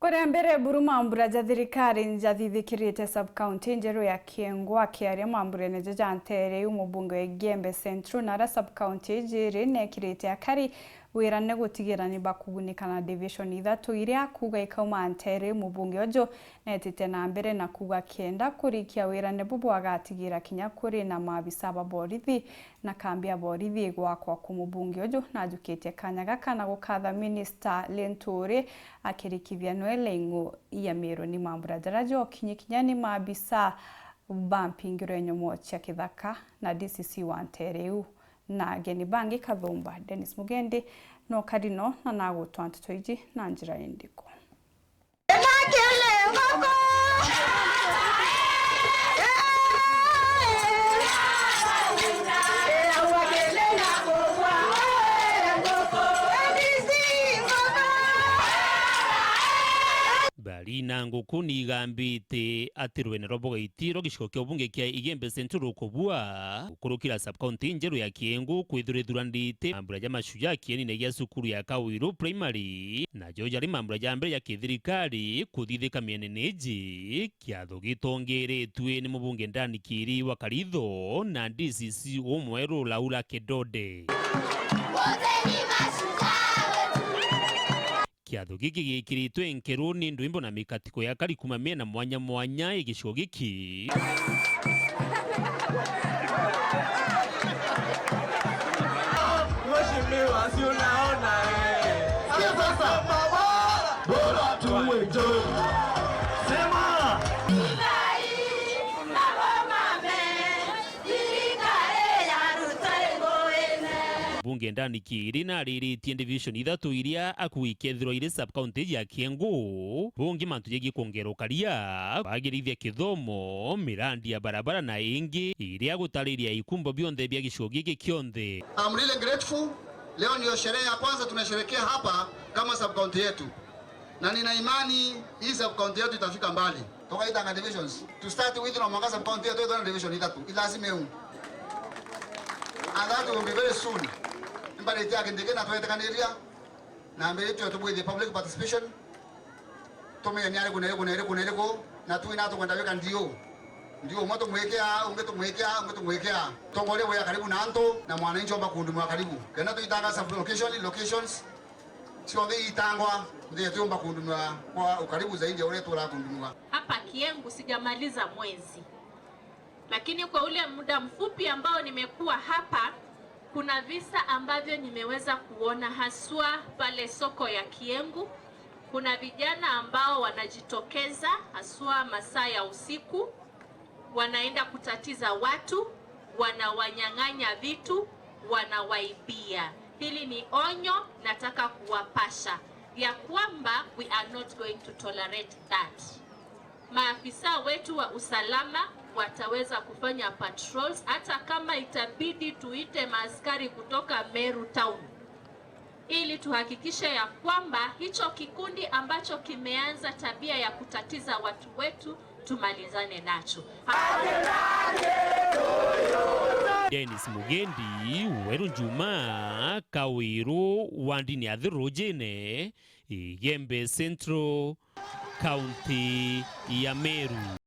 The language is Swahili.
Kwa mbere buru mambura ja thirikari njathithikirite sub-county njeru ya KIENGU akiaria mambura neja NTEERE umubunge wa Igembe Central nara sub-county jiri NEEKIRITE AKARI Wiirane gutigira ni bakugunika na division ithatu iria kuga ikauma NTEERE umubunge ojo netite na mbere na kuga kienda kurikia Wiirane Bwa agatigira kinya kuri na maabisa ba borithi na kambi ya borithi gwakwa ku mubunge ojo najukite kanyaga kana gukatha minister LINTURI akirikithia no LAING'O ya MERU ni mambura darajo kinya ni maabisa bampingiro nyomo cia kithaka na DCC wa NTEERE na geni bangi kathumba Dennis Mugende no kadino na nago twantitoiji na njira indiko Balina ngukuni igambite ati rwenero bogaitiro gishiko kya ubunge kya Igembe Central Bwa ukurukira sub-county njeru ya KIENGU kwithurithurandite mambura ya mashuja kieni ya sukuru ya Kawiru primary na joja ri mambura ya mbere ya kithirikari kuthithika mieneneji kiatho gitongeretwe ni mubunge ndani Kiili wa Karitho na DCC umweru Laura Kedode. Kiatho giki gikiritwe nkeru ni ndwimbo na mikatiko ya kari kumamia na mwanya igisho giki Mheshimiwa si unaona sasa bora tuwe jo sema bunge ndani Kiili na riritie division ithatu iria akuikethiro ire sub-county ya KIENGU bungi mantu yegi kuongero karia bagirithia kithomo mirandi ya barabara na ingi iria gutariria ikumbo bionthe bya gishugo giki kionthe. I'm really grateful. Leo ndio sherehe ya kwanza tunasherekea hapa kama sub-county yetu, na nina imani hii sub-county yetu itafika mbali. Toka itanga divisions to start with na mwanga sub-county yetu ina division ithatu ilazime huu and that will be very soon. Mbali tia kindike na tuwete kaniria na mbele tu tubu the public participation tome nyare kunele ko na tu ina to kwenda weka ndio moto mwekea tongole wa karibu na anto na mwananchi omba kuhudumia karibu kana tu itanga sub locations sio ndio itangwa ndio tu omba kuhudumia kwa ukaribu zaidi ya ule tu la kuhudumia. Hapa KIENGU sijamaliza mwezi, lakini kwa ule muda mfupi ambao nimekuwa hapa kuna visa ambavyo nimeweza kuona haswa pale soko ya KIENGU. Kuna vijana ambao wanajitokeza haswa masaa ya usiku, wanaenda kutatiza watu, wanawanyang'anya vitu, wanawaibia. Hili ni onyo nataka kuwapasha ya kwamba we are not going to tolerate that. Maafisa wetu wa usalama wataweza kufanya patrols hata kama itabidi tuite maaskari kutoka Meru town ili tuhakikishe ya kwamba hicho kikundi ambacho kimeanza tabia ya kutatiza watu wetu tumalizane nacho. Dennis Mugendi Weru Juma Kawiru wandini athirujene Igembe Central County ya Meru.